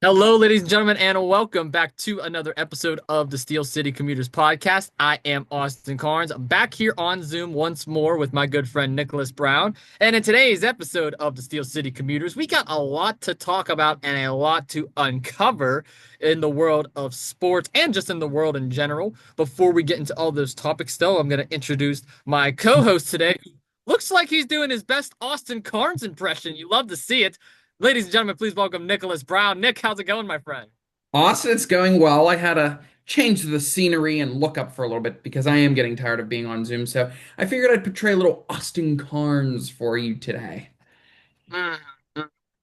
Hello, ladies and gentlemen, and welcome back to another episode of the Steel City Commuters Podcast. I am Austin Cairns, back here on Zoom once more with my good friend Nicholas Brown. And in today's episode of the Steel City Commuters, we got a lot to talk about and a lot to uncover in the world of sports and just in the world in general. Before we get into all those topics, though, I'm going to introduce my co-host today, who looks like he's doing his best Austin Cairns impression. You love to see it. Ladies and gentlemen, please welcome Nicholas Brown. Nick, how's it going, my friend? Austin, it's going well. I had to change the scenery and look up for a little bit because I am getting tired of being on Zoom. So I figured I'd portray a little Austin Carnes for you today. Mm.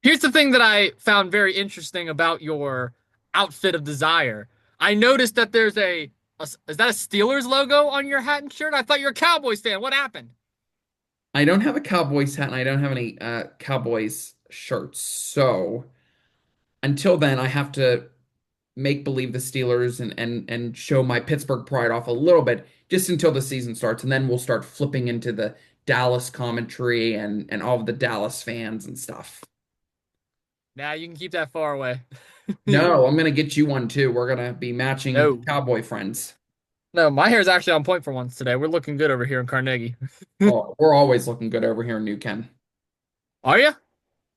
Here's the thing that I found very interesting about your outfit of desire. I noticed that there's is that a Steelers logo on your hat and shirt? I thought you were a Cowboys fan. What happened? I don't have a Cowboys hat and I don't have any Cowboys shirts. So until then, I have to make believe the Steelers and show my Pittsburgh pride off a little bit just until the season starts. And then we'll start flipping into the Dallas commentary and all of the Dallas fans and stuff. Nah, you can keep that far away. No, I'm gonna get you one too. We're gonna be matching No. cowboy friends. No, my hair's actually on point for once today. We're looking good over here in Carnegie. Oh, we're always looking good over here in New Ken. Are you?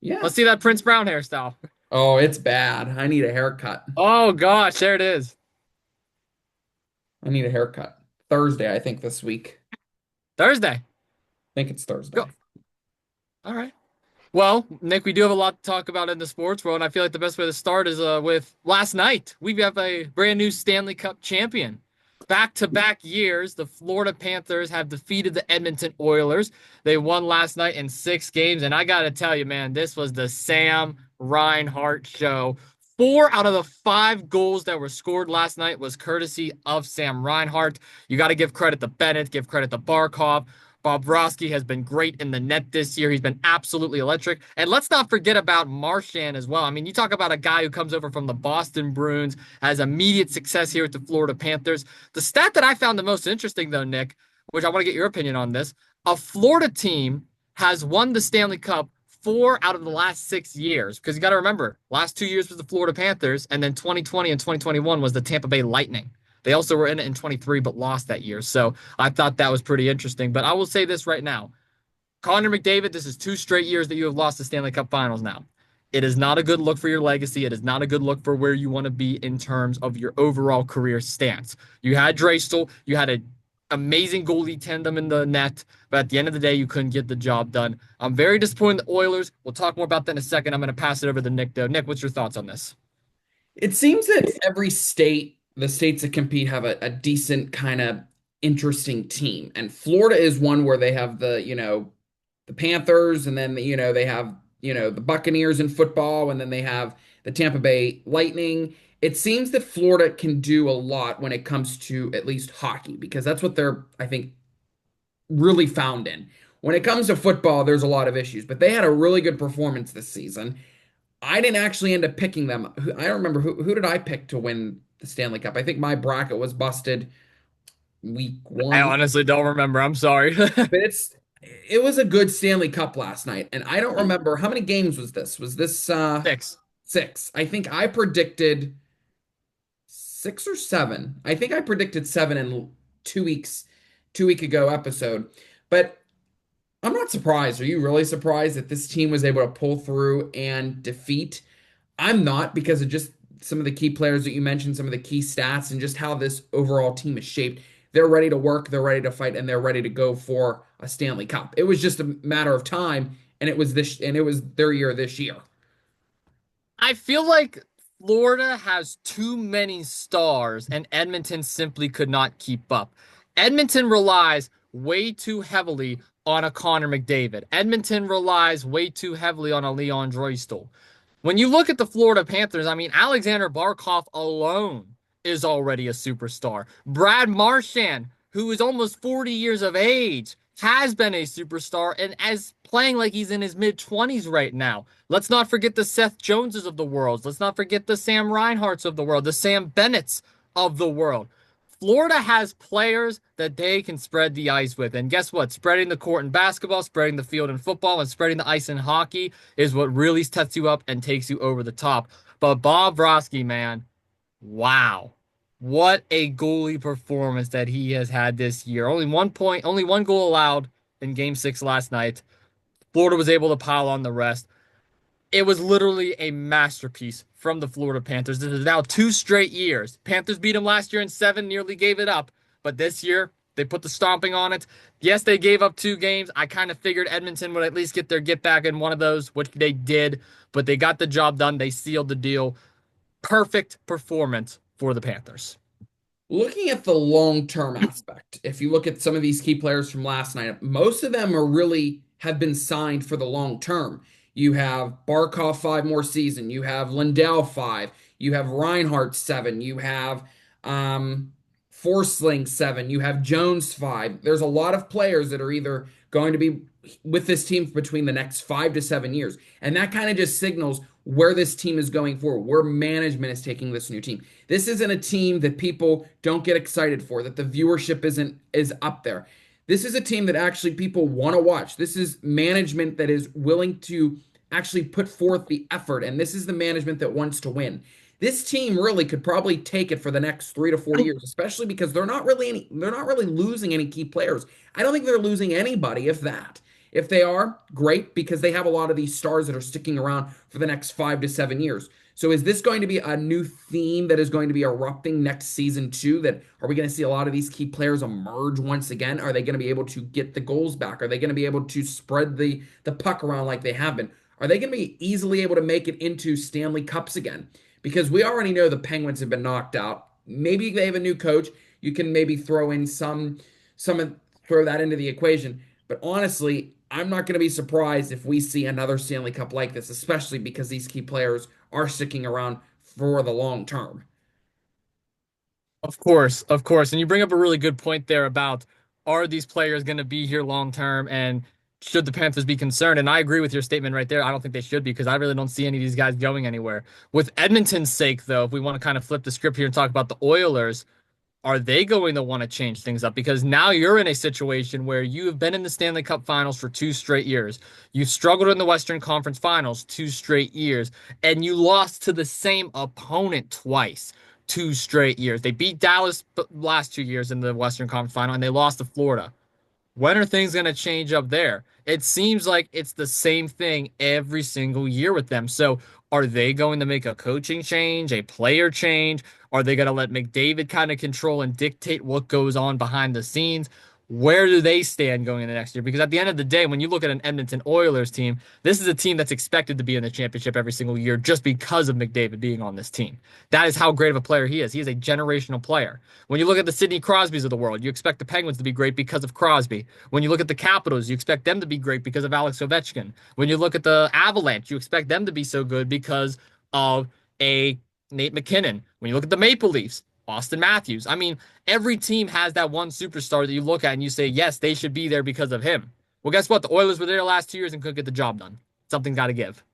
Yeah. Let's see that Prince Brown hairstyle. Oh, it's bad. I need a haircut. Oh gosh, there it is. I need a haircut. Thursday, I think this week. Thursday. I think it's Go. Thursday. All right. Well, Nick, we do have a lot to talk about in the sports world, and I feel like the best way to start is with last night. We have a brand new Stanley Cup champion. Back-to-back years, the Florida Panthers have defeated the Edmonton Oilers. They won last night in 6 games, and I got to tell you, man, this was the Sam Reinhart show. 4 out of the 5 goals that were scored last night was courtesy of Sam Reinhart. You got to give credit to Bennett, give credit to Barkov. Bobrovsky has been great in the net this year. He's been absolutely electric. And let's not forget about Marchand as well. I mean, you talk about a guy who comes over from the Boston Bruins, has immediate success here with the Florida Panthers. The stat that I found the most interesting, though, Nick, which I want to get your opinion on this, a Florida team has won the Stanley Cup 4 out of the last 6 years. Because you got to remember, last 2 years was the Florida Panthers, and then 2020 and 2021 was the Tampa Bay Lightning. They also were in it in 23, but lost that year. So I thought that was pretty interesting. But I will say this right now. Connor McDavid, this is 2 straight years that you have lost the Stanley Cup Finals now. It is not a good look for your legacy. It is not a good look for where you want to be in terms of your overall career stance. You had Draisaitl, you had an amazing goalie tandem in the net, but at the end of the day, you couldn't get the job done. I'm very disappointed in the Oilers. We'll talk more about that in a second. I'm going to pass it over to Nick, though. Nick, what's your thoughts on this? It seems that every state, the states that compete, have a decent kind of interesting team. And Florida is one where they have the Panthers, and then they have the Buccaneers in football, and then they have the Tampa Bay Lightning. It seems that Florida can do a lot when it comes to at least hockey because that's what they're, I think, really found in. When it comes to football, there's a lot of issues, but they had a really good performance this season. I didn't actually end up picking them. I don't remember who did I pick to win the Stanley Cup. I think my bracket was busted week I one. honestly don't remember. I'm sorry. But it was a good Stanley Cup last night, and I don't remember how many games was this. Was this 6. six? I think I predicted 6 or 7. I think I predicted 7 in 2 weeks, 2 week ago episode. But I'm not surprised. Are you really surprised that this team was able to pull through and defeat? I'm not because of just some of the key players that you mentioned, some of the key stats, and just how this overall team is shaped. They're ready to work, they're ready to fight, and they're ready to go for a Stanley Cup. It was just a matter of time, and it was their year this year. I feel like Florida has too many stars and Edmonton simply could not keep up. Edmonton relies way too heavily on a Connor McDavid. Edmonton relies way too heavily on a Leon Draisaitl. When you look at the Florida Panthers, I mean, Alexander Barkov alone is already a superstar. Brad Marchand, who is almost 40 years of age, has been a superstar and as playing like he's in his mid 20s right now. Let's not forget the Seth Joneses of the world. Let's not forget the Sam Reinharts of the world, the Sam Bennetts of the world. Florida has players that they can spread the ice with. And guess what? Spreading the court in basketball, spreading the field in football, and spreading the ice in hockey is what really sets you up and takes you over the top. But Bob Broski, man, wow. What a goalie performance that he has had this year. Only 1 point, only one goal allowed in game six last night. Florida was able to pile on the rest. It was literally a masterpiece from the Florida Panthers. This is now 2 straight years. Panthers beat them last year in seven, nearly gave it up. But this year, they put the stomping on it. Yes, they gave up 2 games. I kind of figured Edmonton would at least get their get back in one of those, which they did. But they got the job done. They sealed the deal. Perfect performance for the Panthers. Looking at the long-term aspect, if you look at some of these key players from last night, most of them are really have been signed for the long term. You have Barkov 5 more season, you have Lindell 5, you have Reinhardt 7, you have Forsling 7, you have Jones 5. There's a lot of players that are either going to be with this team between the next 5 to 7 years. And that kind of just signals where this team is going forward, where management is taking this new team. This isn't a team that people don't get excited for, that the viewership is up there. This is a team that actually people want to watch. This is management that is willing to actually put forth the effort, and this is the management that wants to win. This team really could probably take it for the next 3 to 4 years, especially because they're not really losing any key players. I don't think they're losing anybody, if that. If they are, great, because they have a lot of these stars that are sticking around for the next 5 to 7 years. So is this going to be a new theme that is going to be erupting next season too? That are we going to see a lot of these key players emerge once again? Are they going to be able to get the goals back? Are they going to be able to spread the puck around like they have been? Are they going to be easily able to make it into Stanley Cups again? Because we already know the Penguins have been knocked out. Maybe they have a new coach. You can maybe throw in some throw that into the equation. But honestly, I'm not going to be surprised if we see another Stanley Cup like this, especially because these key players are sticking around for the long term. Of course, of course. And you bring up a really good point there about are these players going to be here long term and should the Panthers be concerned? And I agree with your statement right there. I don't think they should be because I really don't see any of these guys going anywhere. With Edmonton's sake, though, if we want to kind of flip the script here and talk about the Oilers, are they going to want to change things up? Because now you're in a situation where you have been in the Stanley Cup Finals for 2 straight years. You've struggled in the Western Conference Finals 2 straight years, and you lost to the same opponent twice, 2 straight years. They beat Dallas last 2 years in the Western Conference Final, and they lost to Florida. When are things going to change up there? It seems like it's the same thing every single year with them. So, are they going to make a coaching change, a player change? Are they going to let McDavid kind of control and dictate what goes on behind the scenes? Where do they stand going into next year? Because at the end of the day, when you look at an Edmonton Oilers team, this is a team that's expected to be in the championship every single year just because of McDavid being on this team. That is how great of a player he is. He is a generational player. When you look at the Sidney Crosbys of the world, you expect the Penguins to be great because of Crosby. When you look at the Capitals, you expect them to be great because of Alex Ovechkin. When you look at the Avalanche, you expect them to be so good because of a Nate McKinnon. When you look at the Maple Leafs, Austin Matthews. I mean, every team has that one superstar that you look at and you say, yes, they should be there because of him. Well, guess what? The Oilers were there the last 2 years and couldn't get the job done. Something got to give.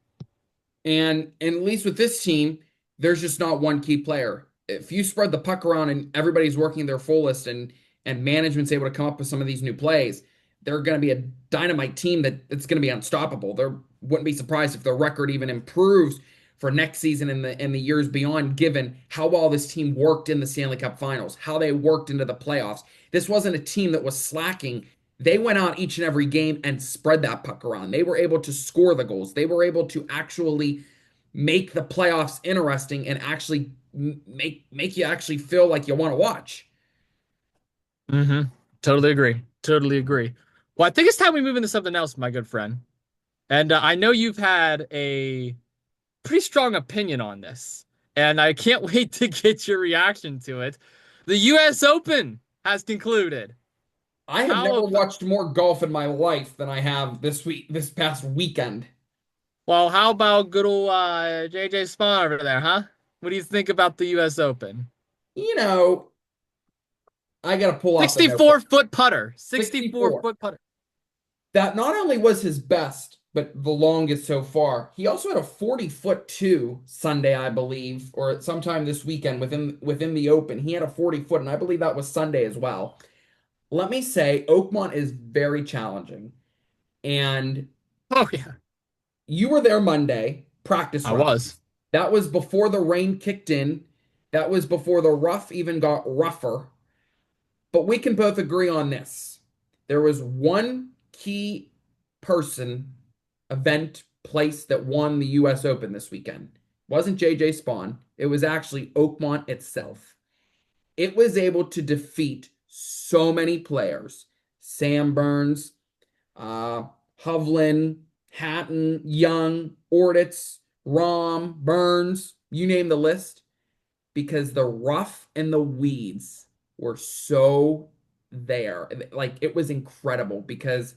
And at least with this team, there's just not one key player. If you spread the puck around and everybody's working their fullest and management's able to come up with some of these new plays, they're going to be a dynamite team that's going to be unstoppable. There wouldn't be surprised if the record even improves for next season and the years beyond, given how well this team worked in the Stanley Cup Finals, how they worked into the playoffs. This wasn't a team that was slacking. They went out each and every game and spread that puck around. They were able to score the goals. They were able to actually make the playoffs interesting and actually make you actually feel like you want to watch. Mm-hmm. Totally agree. Totally agree. Well, I think it's time we move into something else, my good friend. And I know you've had a pretty strong opinion on this, and I can't wait to get your reaction to it. The U.S. Open has concluded. I have How never about, watched more golf in my life than I have this past weekend. well, how about good old JJ Spawn over there, huh? What do you think about the U.S. Open? You know, I got to pull out the 64 notebook. foot putter. 64 64. foot putter. That not only was his best but the longest so far. He also had a 40-foot two Sunday, I believe, or sometime this weekend within the Open. He had a 40-foot, and I believe that was Sunday as well. Let me say, Oakmont is very challenging. And Oh yeah, you were there Monday, practice I round. was. That was before the rain kicked in. That was before the rough even got rougher. But we can both agree on this. There was one key person, event, place that won the US Open this weekend. It wasn't JJ Spawn. It was actually Oakmont itself. It was able to defeat so many players. Sam Burns, uh, Hovland, Hatton, Young, Orditz, Rom, Burns, you name the list, because the rough and the weeds were so there. Like it was incredible because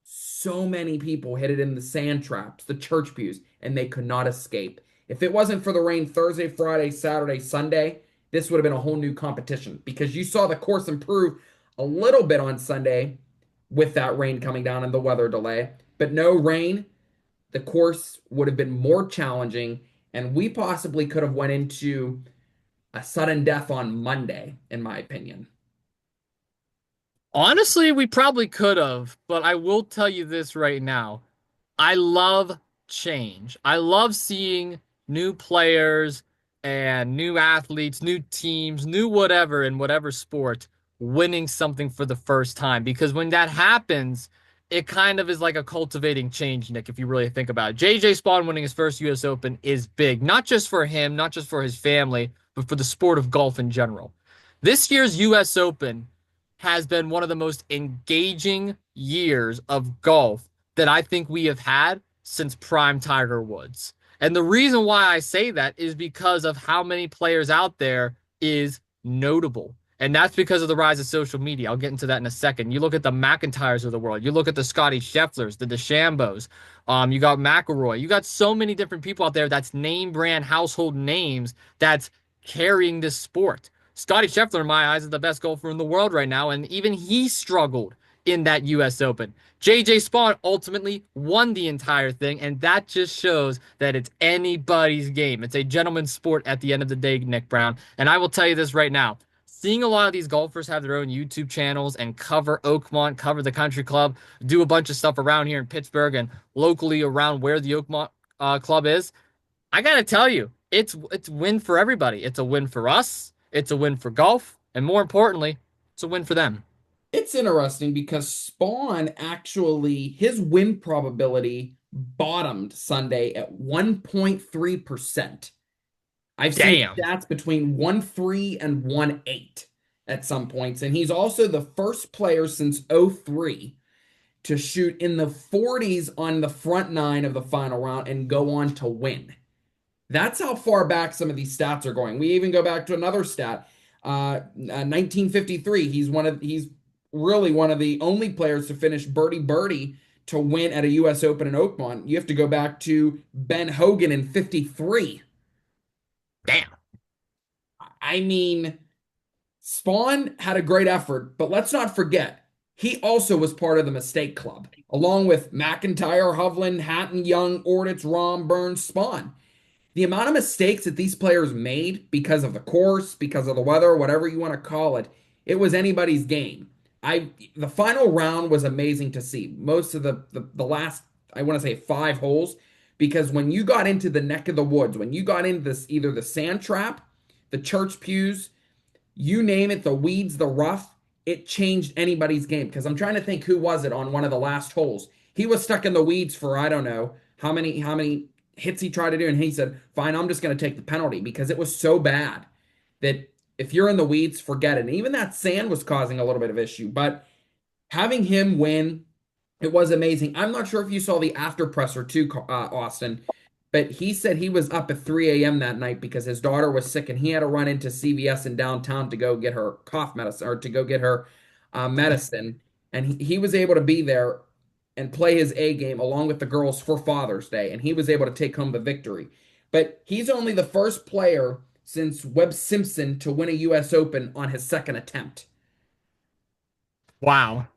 so many people hit it in the sand traps, the church pews, and they could not escape. If it wasn't for the rain Thursday, Friday, Saturday, Sunday, this would have been a whole new competition because you saw the course improve a little bit on Sunday with that rain coming down and the weather delay. But no rain, the course would have been more challenging, and we possibly could have went into a sudden death on Monday, in my opinion. Honestly, we probably could have, but I will tell you this right now. I love change. I love seeing new players and new athletes, new teams, new whatever in whatever sport winning something for the first time. Because when that happens, it kind of is like a cultivating change, Nick, if you really think about it. JJ Spawn winning his first US Open is big, not just for him, not just for his family, but for the sport of golf in general. This year's US Open has been one of the most engaging years of golf that I think we have had since prime Tiger Woods. And the reason why I say that is because of how many players out there is notable. And that's because of the rise of social media. I'll get into that in a second. You look at the McIntyres of the world. You look at the Scotty Schefflers, the DeChambos. You got McElroy. You got so many different people out there that's name brand household names that's carrying this sport. Scotty Scheffler, in my eyes, is the best golfer in the world right now, and even he struggled in that U.S. Open. JJ Spawn ultimately won the entire thing, and that just shows that it's anybody's game. It's a gentleman's sport at the end of the day, Nick Brown. And I will tell you this right now. Seeing a lot of these golfers have their own YouTube channels and cover Oakmont, cover the country club, do a bunch of stuff around here in Pittsburgh and locally around where the Oakmont club is, I gotta tell you, it's a win for everybody. It's a win for us. It's a win for golf, and more importantly, it's a win for them. It's interesting because Spawn actually, his win probability bottomed Sunday at 1.3%. I've seen Damn. stats between 1.3 and 1.8 at some points, and he's also the first player since '03 to shoot in the 40s on the front nine of the final round and go on to win. That's how far back some of these stats are going. We even go back to another stat. 1953. He's really one of the only players to finish birdie birdie to win at a U.S. Open in Oakmont. You have to go back to Ben Hogan in '53. Damn. I mean, Spawn had a great effort, but let's not forget he also was part of the mistake club, along with McIntyre, Hovland, Hatton, Young, Orditz, Rom, Burns, Spawn. The amount of mistakes that these players made because of the course, because of the weather, whatever you want to call it, it was anybody's game. The final round was amazing to see. Most of the last, I want to say, 5 holes, because when you got into the neck of the woods, when you got into this either the sand trap, the church pews, you name it, the weeds, the rough, it changed anybody's game. Because I'm trying to think who was it on one of the last holes. He was stuck in the weeds for I don't know how many hits he tried to do, and he said, "Fine, I'm just going to take the penalty," because it was so bad that if you're in the weeds, forget it. And even that sand was causing a little bit of issue. But having him win, it was amazing. I'm not sure if you saw the after presser too, Austin, but he said he was up at 3 a.m. that night because his daughter was sick and he had to run into CVS in downtown to go get her cough medicine or to go get her medicine. And he was able to be there and play his A game along with the girls for Father's Day. And he was able to take home the victory. But he's only the first player since Webb Simpson to win a U.S. Open on his second attempt. Wow.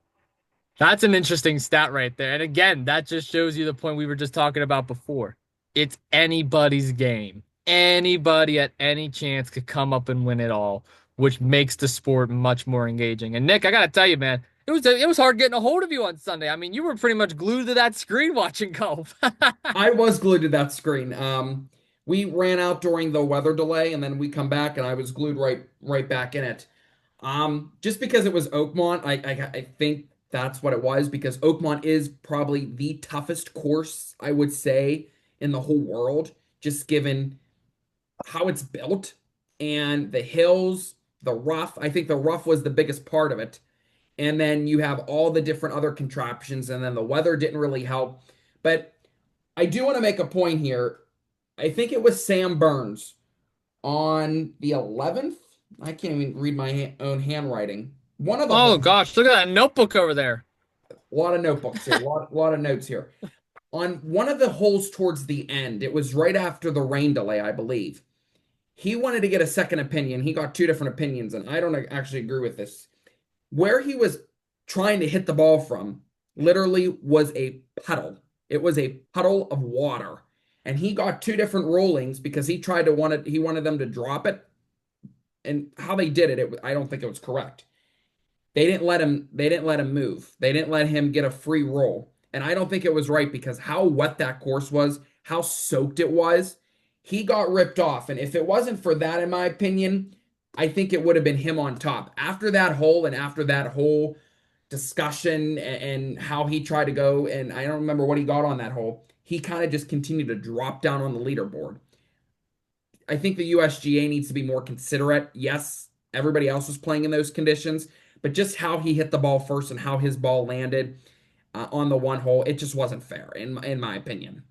That's an interesting stat right there. And again, that just shows you the point we were just talking about before. It's anybody's game. Anybody at any chance could come up and win it all, which makes the sport much more engaging. And Nick, I gotta tell you, man, it was hard getting a hold of you on Sunday. I mean, you were pretty much glued to that screen watching golf. I was glued to that screen. We ran out during the weather delay, and then we come back, and I was glued right back in it. Just because it was Oakmont, I think that's what it was because Oakmont is probably the toughest course I would say in the whole world, just given how it's built and the hills, the rough. I think the rough was the biggest part of it. And then you have all the different other contraptions, and then the weather didn't really help. But I do want to make a point here. I think it was Sam Burns on the 11th. I can't even read my own handwriting. One of the Oh holes, gosh, look at that notebook over there. a lot of notebooks here, a lot of notes here. On one of the holes towards the end, it was right after the rain delay, I believe. He wanted to get a second opinion. He got two different opinions, and I don't actually agree with this. Where he was trying to hit the ball from literally was a puddle. It was a puddle of water. And he got two different rollings because he wanted them to drop it. And how they did it, I don't think it was correct. They didn't let him move. They didn't let him get a free roll. And I don't think it was right because how wet that course was, how soaked it was, he got ripped off. And if it wasn't for that, in my opinion, I think it would have been him on top. After that hole and after that whole discussion and how he tried to go, and I don't remember what he got on that hole, he kind of just continued to drop down on the leaderboard. I think the USGA needs to be more considerate. Yes, everybody else was playing in those conditions, but just how he hit the ball first and how his ball landed on the one hole, it just wasn't fair in my opinion.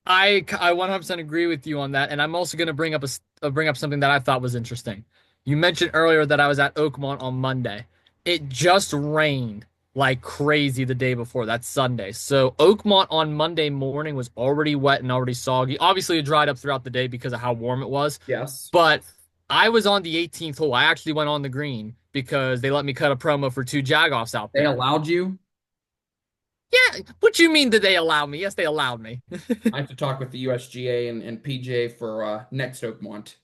I 100% agree with you on that, and I'm also going to bring up something that I thought was interesting. You mentioned earlier that I was at Oakmont on Monday. It just rained like crazy the day before. That's Sunday. So Oakmont on Monday morning was already wet and already soggy. Obviously, it dried up throughout the day because of how warm it was. Yes. But I was on the 18th hole. I actually went on the green because they let me cut a promo for two jagoffs out They there. allowed you. Yeah, what you mean did they allow me? Yes, they allowed me. I have to talk with the USGA and PJ for next Oakmont.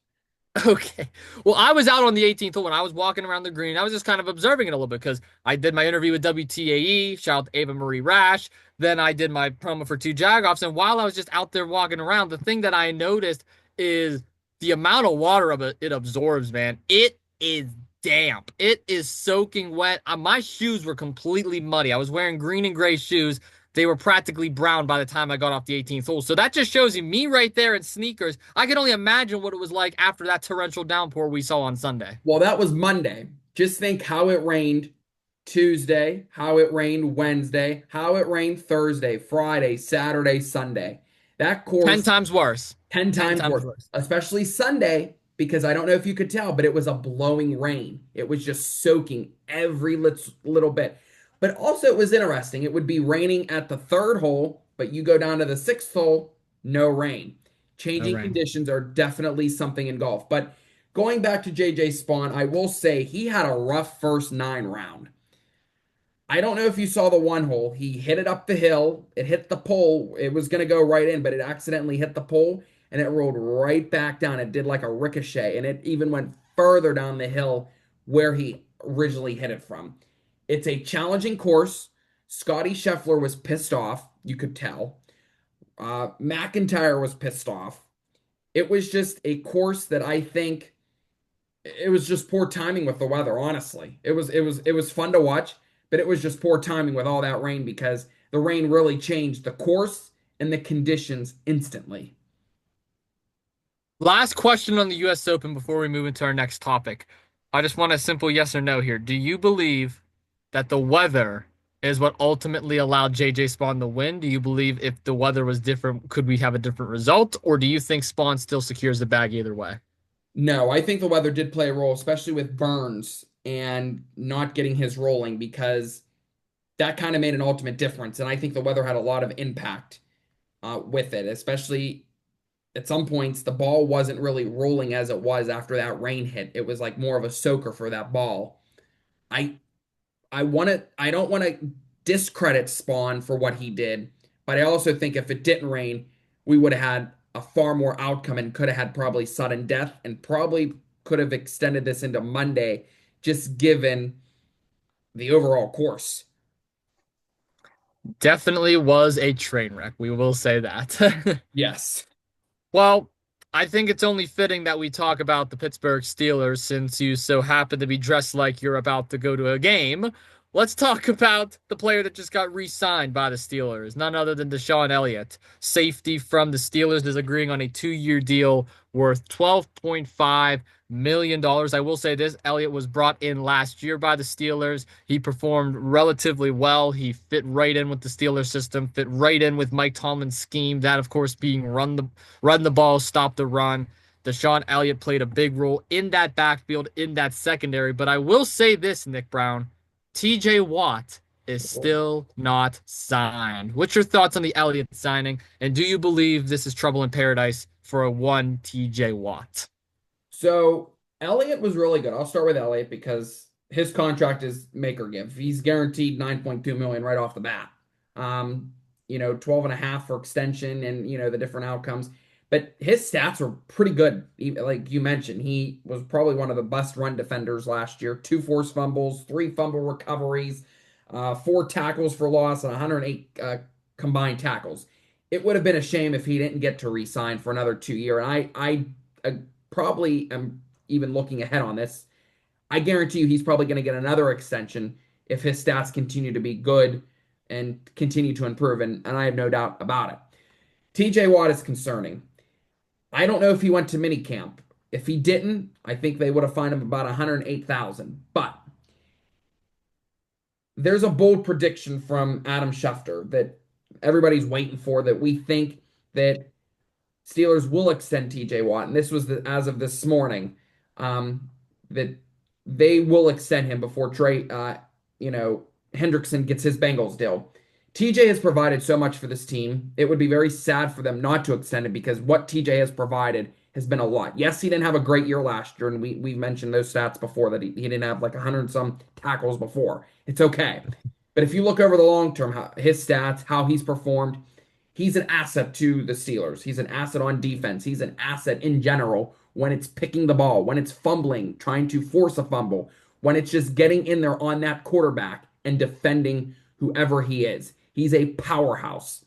Okay. Well, I was out on the 18th hole when I was walking around the green. I was just kind of observing it a little bit because I did my interview with WTAE, shout out to Ava Marie Rash. Then I did my promo for two Jagoffs. And while I was just out there walking around, the thing that I noticed is the amount of water it absorbs, man. It is damp. It is soaking wet. My shoes were completely muddy. I was wearing green and gray shoes. They were practically brown by the time I got off the 18th hole. So that just shows you me right there in sneakers. I can only imagine what it was like after that torrential downpour we saw on Sunday. Well, that was Monday. Just think how it rained Tuesday, how it rained Wednesday, how it rained Thursday, Friday, Saturday, Sunday. That 10 course times worse. 10 10 times times worse, worse. especially Sunday, because I don't know if you could tell, but it was a blowing rain. It was just soaking every little bit. But also, it was interesting. It would be raining at the third hole, but you go down to the sixth hole, no rain. No Changing rain. conditions are definitely something in golf. But going back to JJ Spawn, I will say he had a rough first nine round. I don't know if you saw the one hole. He hit it up the hill. It hit the pole. It was going to go right in, but it accidentally hit the pole and it rolled right back down. It did like a ricochet and it even went further down the hill where he originally hit it from. It's a challenging course. Scotty Scheffler was pissed off. You could tell. McIntyre was pissed off. It was just a course that I think it was just poor timing with the weather, honestly. It was fun to watch, but it was just poor timing with all that rain because the rain really changed the course and the conditions instantly. Last question on the US Open before we move into our next topic. I just want a simple yes or no here. Do you believe that the weather is what ultimately allowed JJ Spawn to win? Do you believe if the weather was different, could we have a different result? Or do you think Spawn still secures the bag either way? No, I think the weather did play a role, especially with Burns and not getting his rolling because that kind of made an ultimate difference. And I think the weather had a lot of impact with it, especially at some points the ball wasn't really rolling as it was after that rain hit. It was like more of a soaker for that ball. I I don't want to discredit Spawn for what he did, but I also think if it didn't rain, we would have had a far more outcome and could have had probably sudden death and probably could have extended this into Monday, just given the overall course. Definitely was a train wreck. We will say that. Yes. Well, I think it's only fitting that we talk about the Pittsburgh Steelers since you so happen to be dressed like you're about to go to a game. Let's talk about the player that just got re-signed by the Steelers, none other than Deshaun Elliott. Safety from the Steelers is agreeing on a 2-year deal worth $12.5 million. I will say this, Elliott was brought in last year by the Steelers. He performed relatively well. He fit right in with the Steelers system, fit right in with Mike Tomlin's scheme, that of course being run the ball, stop the run. Deshaun Elliott played a big role in that backfield, in that secondary. But I will say this, Nick Brown, TJ Watt is still not signed. What's your thoughts on the Elliott signing? And do you believe this is trouble in paradise for a one TJ Watt? So Elliott was really good. I'll start with Elliott because his contract is make or give. He's guaranteed 9.2 million right off the bat. 12 and a half for extension and the different outcomes. But his stats were pretty good. Like you mentioned, he was probably one of the best run defenders last year. 2 forced fumbles, 3 fumble recoveries, 4 tackles for loss, and 108 combined tackles. It would have been a shame if he didn't get to re-sign for another 2 year. And I probably am even looking ahead on this. I guarantee you he's probably going to get another extension if his stats continue to be good and continue to improve. And I have no doubt about it. TJ Watt is concerning. I don't know if he went to minicamp. If he didn't, I think they would have fined him about 108,000. But there's a bold prediction from Adam Schefter that everybody's waiting for that we think that Steelers will extend TJ Watt, and this was as of this morning, that they will extend him before Hendrickson gets his Bengals deal. TJ has provided so much for this team. It would be very sad for them not to extend it because what TJ has provided has been a lot. Yes, he didn't have a great year last year, and we've mentioned those stats before that he didn't have like 100 some tackles before. It's okay. But if you look over the long term, his stats, how he's performed, he's an asset to the Steelers. He's an asset on defense. He's an asset in general when it's picking the ball, when it's fumbling, trying to force a fumble, when it's just getting in there on that quarterback and defending whoever he is. He's a powerhouse.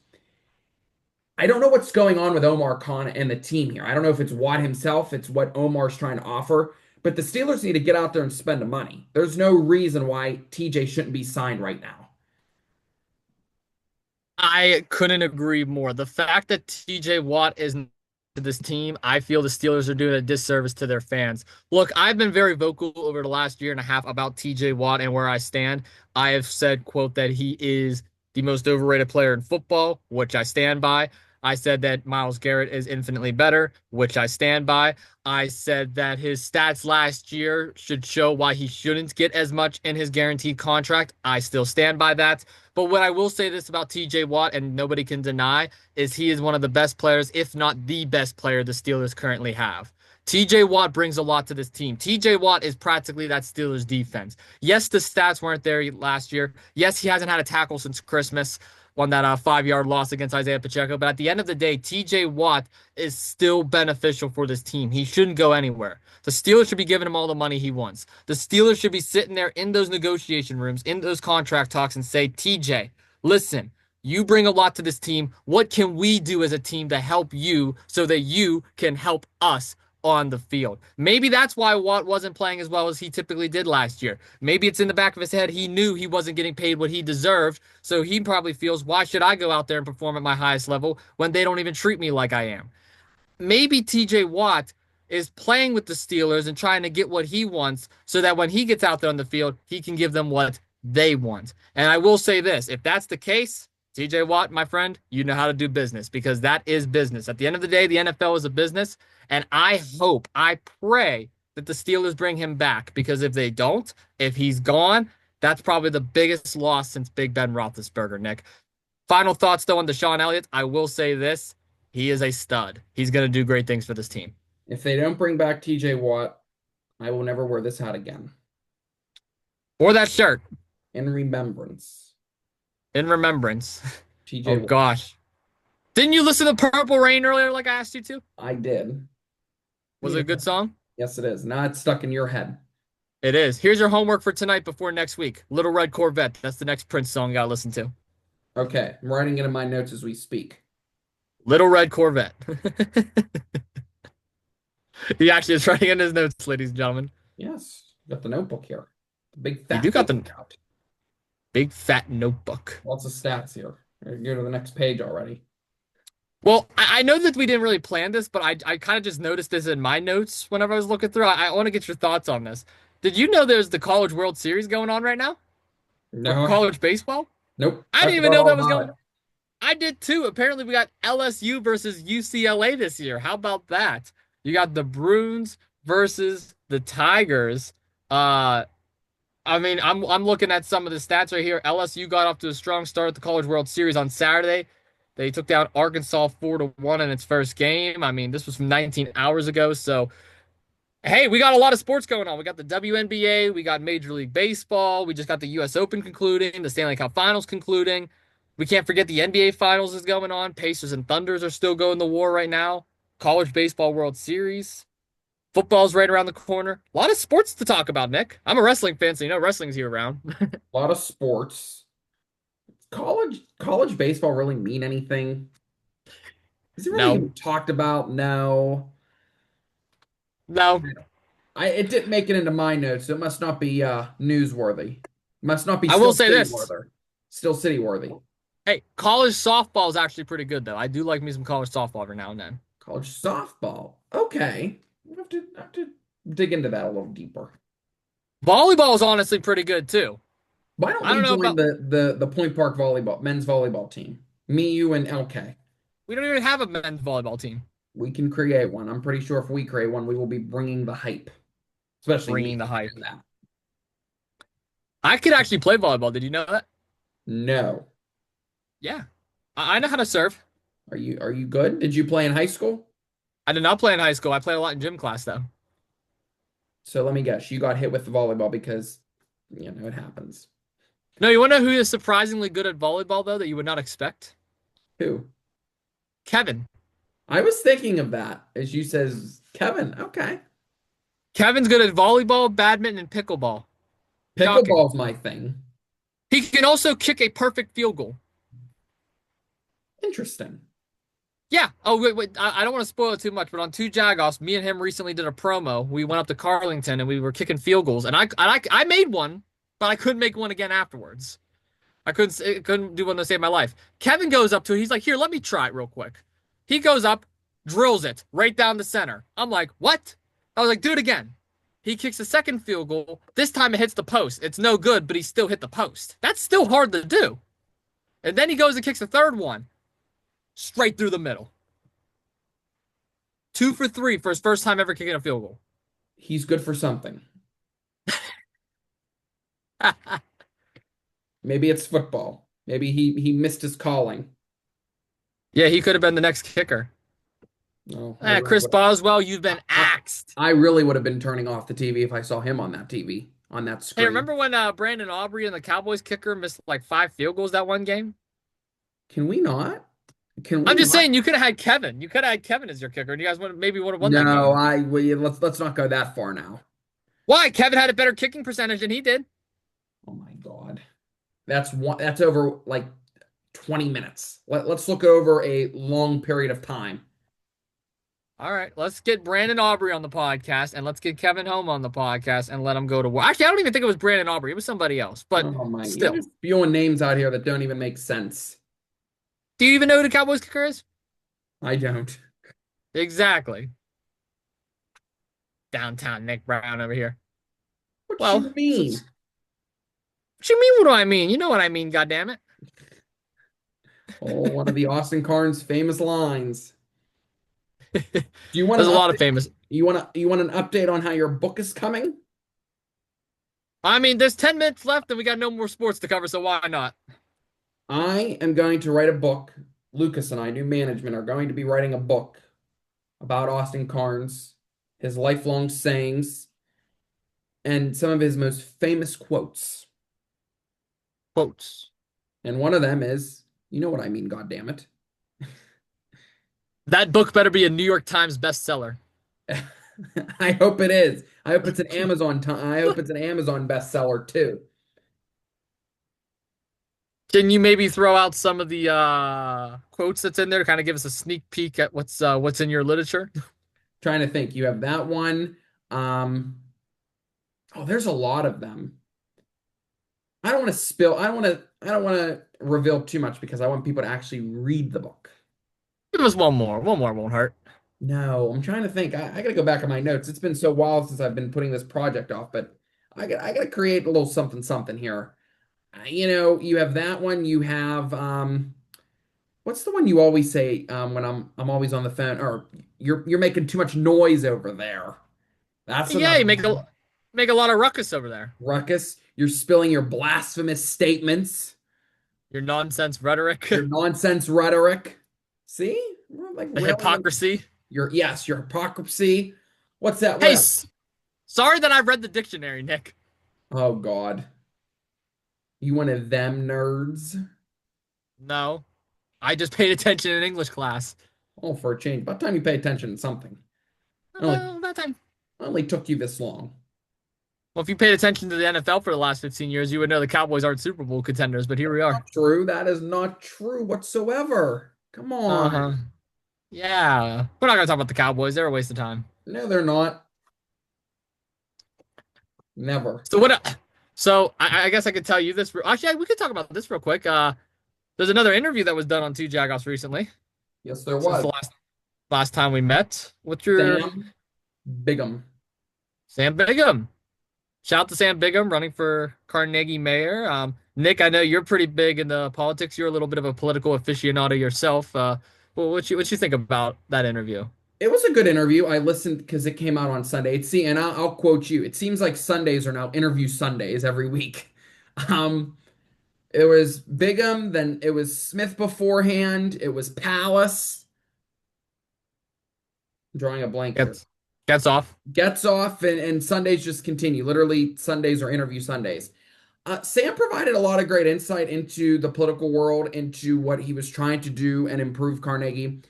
I don't know what's going on with Omar Khan and the team here. I don't know if it's Watt himself, it's what Omar's trying to offer, but the Steelers need to get out there and spend the money. There's no reason why TJ shouldn't be signed right now. I couldn't agree more. The fact that TJ Watt isn't to this team, I feel the Steelers are doing a disservice to their fans. Look, I've been very vocal over the last year and a half about TJ Watt and where I stand. I have said, quote, that he is the most overrated player in football, which I stand by. I said that Myles Garrett is infinitely better, which I stand by. I said that his stats last year should show why he shouldn't get as much in his guaranteed contract. I still stand by that. But what I will say this about TJ Watt, and nobody can deny, is he is one of the best players, if not the best player the Steelers currently have. TJ Watt brings a lot to this team. TJ Watt is practically that Steelers defense. Yes, the stats weren't there last year. Yes, he hasn't had a tackle since Christmas on that 5-yard loss against Isaiah Pacheco. But at the end of the day, TJ Watt is still beneficial for this team. He shouldn't go anywhere. The Steelers should be giving him all the money he wants. The Steelers should be sitting there in those negotiation rooms, in those contract talks, and say, TJ, listen, you bring a lot to this team. What can we do as a team to help you so that you can help us on the field? Maybe that's why Watt wasn't playing as well as he typically did last year. Maybe it's in the back of his head. He knew he wasn't getting paid what he deserved. So he probably feels, why should I go out there and perform at my highest level when they don't even treat me like I am? Maybe TJ Watt is playing with the Steelers and trying to get what he wants so that when he gets out there on the field, he can give them what they want. And I will say this, if that's the case, TJ Watt, my friend, you know how to do business because that is business. At the end of the day, the NFL is a business. And I hope, I pray that the Steelers bring him back because if they don't, if he's gone, that's probably the biggest loss since Big Ben Roethlisberger, Nick. Final thoughts, though, on Deshaun Elliott. I will say this. He is a stud. He's going to do great things for this team. If they don't bring back TJ Watt, I will never wear this hat again. Or that shirt. In remembrance. In remembrance. TJ Oh Watt. gosh. Didn't you listen to Purple Rain earlier like I asked you to? I did. Was Need it a to good song? Yes, it is. Now it's stuck in your head. It is. Here's your homework for tonight before next week. Little Red Corvette. That's the next Prince song you gotta listen to. Okay, I'm writing it in my notes as we speak. Little Red Corvette. He actually is writing in his notes, ladies and gentlemen. Yes, got the notebook here. The big You fat do got the notebook out. big fat notebook. Lots of stats here. Go to the next page already. Well, I know that we didn't really plan this, but I kind of just noticed this in my notes whenever I was looking through. I want to get your thoughts on this. Did you know there's the College World Series going on right now for No, college baseball? nope. I I didn't even forgot know all that was about going. it. I did too. Apparently, we got LSU versus UCLA this year. How about that? You got the Bruins versus the Tigers. Uh, I mean, I'm looking at some of the stats right here. LSU got off to a strong start at the College World Series on Saturday. They took down Arkansas 4-1 in its first game. I mean, this was from 19 hours ago. So, hey, we got a lot of sports going on. We got the WNBA, we got Major League Baseball, we just got the US Open concluding, the Stanley Cup Finals concluding. We can't forget the NBA Finals is going on. Pacers and Thunders are still going to war right now. College Baseball World Series. Football's right around the corner. A lot of sports to talk about, Nick. I'm a wrestling fan, so you know wrestling's year round. A lot of sports. College baseball really mean anything? Is it really No, even talked about? No. no. I it didn't make it into my notes, so it must not be newsworthy. Must not be I will still say city this. worthy. Still city worthy. Hey, college softball is actually pretty good, though. I do like me some college softball every now and then. College softball. Okay. We'll have to dig into that a little deeper. Volleyball is honestly pretty good, too. Why don't I don't we know join about, the Point Park volleyball men's volleyball team? Me, you, and LK. we don't even have a men's volleyball team We can create one. I'm pretty sure if we create one, we will be bringing the hype. Especially bringing me the hype. and that. I could actually play volleyball. Did you know that? No. Yeah. I know how to serve. Are you good? Did you play in high school? I did not play in high school. I played a lot in gym class, though. So let me guess, you got hit with the volleyball because it happens. No, you want to know who is surprisingly good at volleyball, though, that you would not expect? Who? Kevin. I was thinking of that as you says Kevin. Okay. Kevin's good at volleyball, badminton, and pickleball. Shocking. Pickleball's my thing. He can also kick a perfect field goal. Interesting. Yeah. Oh, wait. I don't want to spoil it too much, but on Two Jagoffs, me and him recently did a promo. We went up to Carlington and we were kicking field goals, and I made one, but I couldn't make one again afterwards. I couldn't do one to save my life. Kevin goes up to it. He's like, "Here, let me try it real quick." He goes up, drills it right down the center. I'm like, "What?" I was like, "Do it again." He kicks the second field goal. This time it hits the post. It's no good, but he still hit the post. That's still hard to do. And then he goes and kicks the third one straight through the middle. 2 for 3 for his first time ever kicking a field He's good for something. goal. Maybe it's football. Maybe he missed his calling. Yeah, he could have been the next kicker. No, Chris Boswell, you've been I, axed. I really would have been turning off the TV if I saw him on that TV, on that Hey, screen. remember when Brandon Aubrey and the Cowboys kicker missed like 5 field goals that one game? Can we not? Can we I'm just not? saying you could have had Kevin. You could have had Kevin as your kicker, and you guys would have won that No, game. let's not go that far now. Why? Kevin had a better kicking percentage than he did. Oh my God. That's over like 20 minutes. Let's look over a long period of time. All right, let's get Brandon Aubrey on the podcast, and let's get Kevin Home on the podcast, and let him go to war. Actually, I don't even think it was Brandon Aubrey. It was somebody else. But Oh my, you're still, just spewing names out here that don't even make sense. do you even know who the Cowboys kicker is? I don't. Exactly. Downtown Nick Brown over here. What Well, you mean? what you mean? What do I mean? You know what I mean, goddammit. Oh, one of the Austin Carnes famous lines. Do you want There's an a lot of update? famous. You want an update on how your book is coming? I mean, there's 10 minutes left, and we got no more sports to cover, so why not? I am going to write a book. Lucas and I, new management, are going to be writing a book about Austin Carnes, his lifelong sayings, and some of his most famous quotes. quotes. And one of them is, you know what I mean, God damn it. That book better be a New York Times bestseller. I hope it is. I hope it's an I hope it's an Amazon bestseller too. Can you maybe throw out some of the quotes that's in there to kind of give us a sneak peek at what's in your literature? Trying to think. You have that one. Um, oh, there's a lot of them. I don't want to reveal too much because I want people to actually read the book. Give us one more. One more won't hurt. No, I'm trying to think. I gotta go back on my notes. It's been so while since I've been putting this project off, but I gotta create a little something something here. You know, you have that one. You have what's the one you always say when I'm always on the phone or you're making too much noise over there. That's Yeah, another you one. make a lot of ruckus over there. Ruckus. You're spilling your blasphemous statements, Your nonsense rhetoric, your nonsense rhetoric. See? We're like the railing hypocrisy. your yes, your hypocrisy. What's that? What Hey, else? sorry that I've read the dictionary, Nick. Oh God. You one of them nerds? No, I just paid attention in English class. Oh, for a change. About time you pay attention to something. It only That time. only took you this long. Well, if you paid attention to the NFL for the last 15 years, you would know the Cowboys aren't Super Bowl contenders, but here we Not are. true. That is not true whatsoever. Come Uh-huh. on. Yeah. We're not gonna talk about the Cowboys. They're a waste of time. No, they're not. Never. So what? So I guess I could tell you this. Actually, we could talk about this real quick. There's another interview that was done on Two Jagoffs recently Yes, there since was. the last time we met. What's your Sam Bigham. Sam Bigham? Shout out to Sam Bigham running for Carnegie mayor. Nick, I know you're pretty big in the politics. You're a little bit of a political aficionado yourself. Well, what you think about that interview? It was a good interview. I listened because it came out on Sunday. See, and I'll quote you. It seems like Sundays are now interview Sundays every week. Um, it was Bigham, then it was Smith beforehand. It was Palace. I'm drawing a blank here. Gets off. Gets off, and Sundays just continue. Literally, Sundays are interview Sundays. Sam provided a lot of great insight into the political world, into what he was trying to do and improve Carnegie.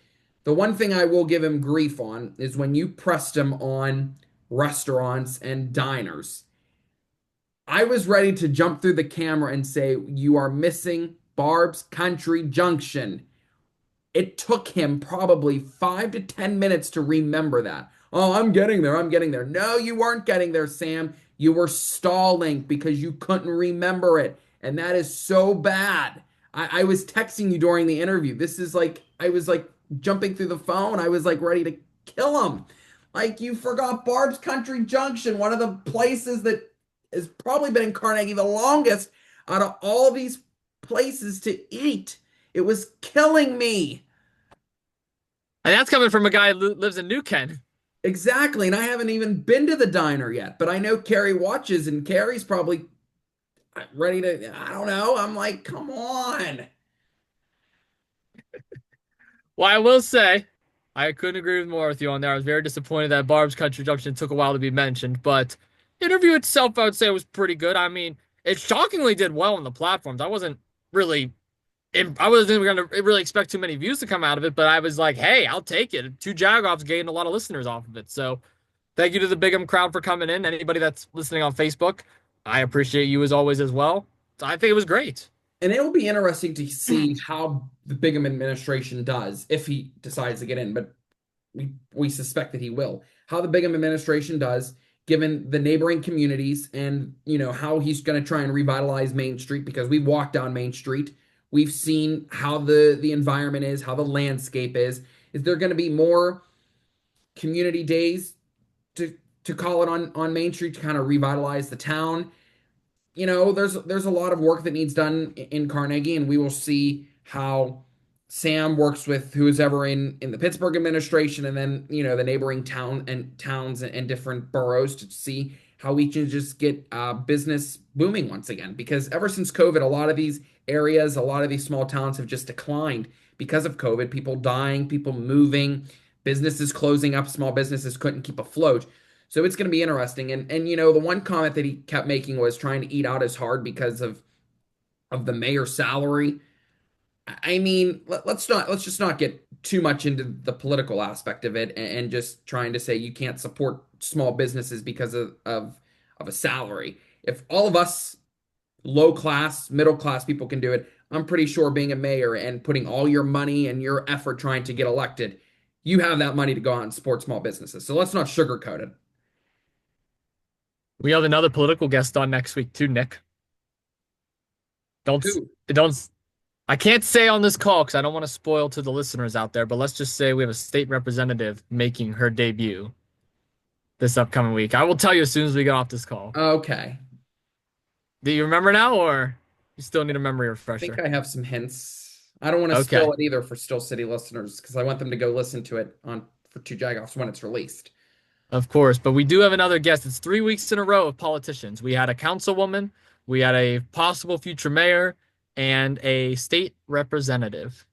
The one thing I will give him grief on is when you pressed him on restaurants and diners. I was ready to jump through the camera and say, "You are missing Barb's Country Junction." It took him probably 5 to 10 minutes to remember that. Oh, I'm getting there. I'm getting there. No, you weren't getting there, Sam. You were stalling because you couldn't remember it. And that is so bad. I was texting you during the interview. This is like, I was like jumping through the phone. I was like ready to kill him. Like, you forgot Barb's Country Junction, one of the places that has probably been in Carnegie the longest out of all these places to eat. It was killing me. And that's coming from a guy who lives in New Kent. Exactly. And I haven't even been to the diner yet, but I know Carrie watches and Carrie's probably ready to, I don't know. I'm like, come on. Well, I will say, I couldn't agree more with you on there. I was very disappointed that Barb's Country Junction took a while to be mentioned, but the interview itself, I would say, was pretty good. I mean, it shockingly did well on the platforms. Really, I wasn't going to really expect too many views to come out of it, but I was like, hey, I'll take it. Two Jagoffs gained a lot of listeners off of it. So thank you to the Bigham crowd for coming in. Anybody that's listening on Facebook, I appreciate you as always as well. So I think it was great. And it will be interesting to see how the Bigham administration does if he decides to get in, but we suspect that he will. How the Bigham administration does, given the neighboring communities, and how he's going to try and revitalize Main Street because we've walked down Main Street. We've seen how the environment is, how the landscape is. Is there going to be more community days to call it on Main Street to kind of revitalize the town? There's a lot of work that needs done in Carnegie, and we will see how Sam works with who is ever in the Pittsburgh administration, and then the neighboring towns and different boroughs to see how we can just get business booming once again. Because ever since COVID, a lot of these areas, a lot of these small towns have just declined because of COVID. People dying, people moving, businesses closing up, small businesses couldn't keep afloat. So it's going to be interesting. And the one comment that he kept making was trying to eat out is hard because of of the mayor's salary. I mean, let's just not get too much into the political aspect of it and just trying to say you can't support small businesses because of a salary. If all of us low class, middle class people can do it, I'm pretty sure being a mayor and putting all your money and your effort trying to get elected, you have that money to go out and support small businesses. So let's not sugarcoat it. We have another political guest on next week too, Nick. Don't Who? don't I can't say on this call because I don't want to spoil to the listeners out there, but let's just say we have a state representative making her debut this upcoming week. I will tell you as soon as we get off this call. Okay. Do you remember now, or you still need a memory I think refresher? I have some hints. I don't want to Okay, spill it either for Still City listeners because I want them to go listen to it on for Two Jagoffs when it's released. of course. But we do have another guest. It's 3 weeks in a row of politicians. We had a councilwoman, we had a possible future mayor, and a state representative.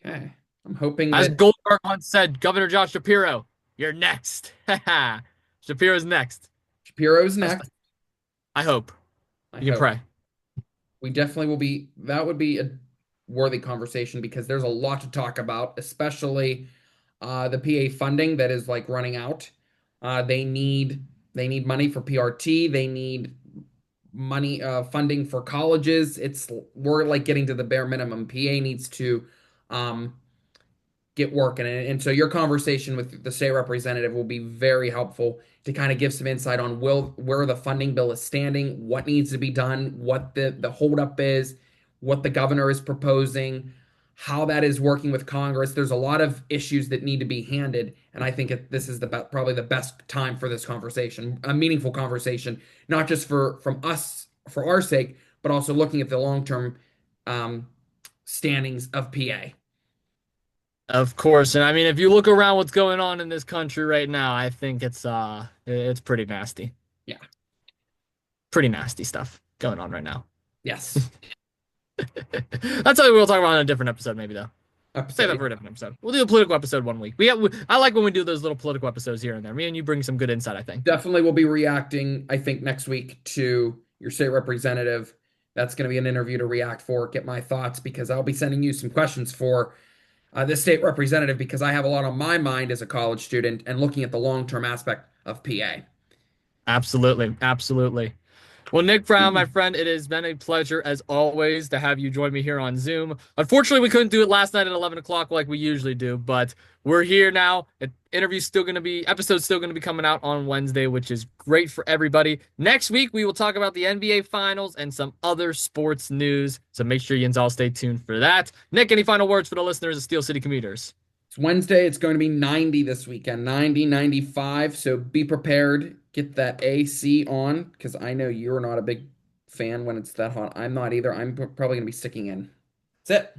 Okay. I'm hoping As that Goldberg once said, Governor Josh Shapiro, you're next. Shapiro's next. Shapiro's That's, next. I hope. I You can hope. pray. We definitely will be, that would be a worthy conversation because there's a lot to talk about, especially the PA funding that is like running out. They need money for PRT. They need money funding for colleges. We're like getting to the bare minimum. PA needs to um, get working. And so your conversation with the state representative will be very helpful to kind of give some insight on where the funding bill is standing, what needs to be done, what the holdup is, what the governor is proposing, how that is working with Congress. There's a lot of issues that need to be handed, and I think this is probably the best time for this conversation, a meaningful conversation, not just from us for our sake, but also looking at the long-term um, standings of PA. Of course. And I mean, if you look around what's going on in this country right now, I think it's pretty nasty. Yeah. Pretty nasty stuff going on right now. Yes. That's something we'll talk about in a different episode, maybe though. Save Episode. that for a different episode. We'll do a political episode one week. I like when we do those little political episodes here and there. Me and you bring some good insight, I think. Definitely will be reacting, I think, next week to your state representative. That's going to be an interview to react for, get my thoughts, because I'll be sending you some questions for this state representative because I have a lot on my mind as a college student and looking at the long-term aspect of PA. Absolutely. Absolutely. Well, Nick Brown, my friend, it has been a pleasure as always to have you join me here on Zoom. Unfortunately, we couldn't do it last night at 11 o'clock like we usually do, but we're here now. Episode's still going to be coming out on Wednesday, which is great for everybody. Next week, we will talk about the NBA Finals and some other sports news, so make sure you all stay tuned for that. Nick, any final words for the listeners of Steel City Commuters? It's Wednesday. It's going to be 90 this weekend, 90, 95. So be prepared. Get that AC on because I know you're not a big fan when it's that hot. I'm not either. I'm probably going to be sticking in. That's it.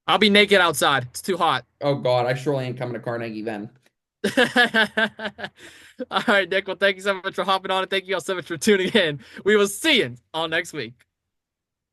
I'll be naked outside. It's too hot. Oh, God. I surely ain't coming to Carnegie then. All right, Nick. Well, thank you so much for hopping on and thank you all so much for tuning in. We will see you all next week.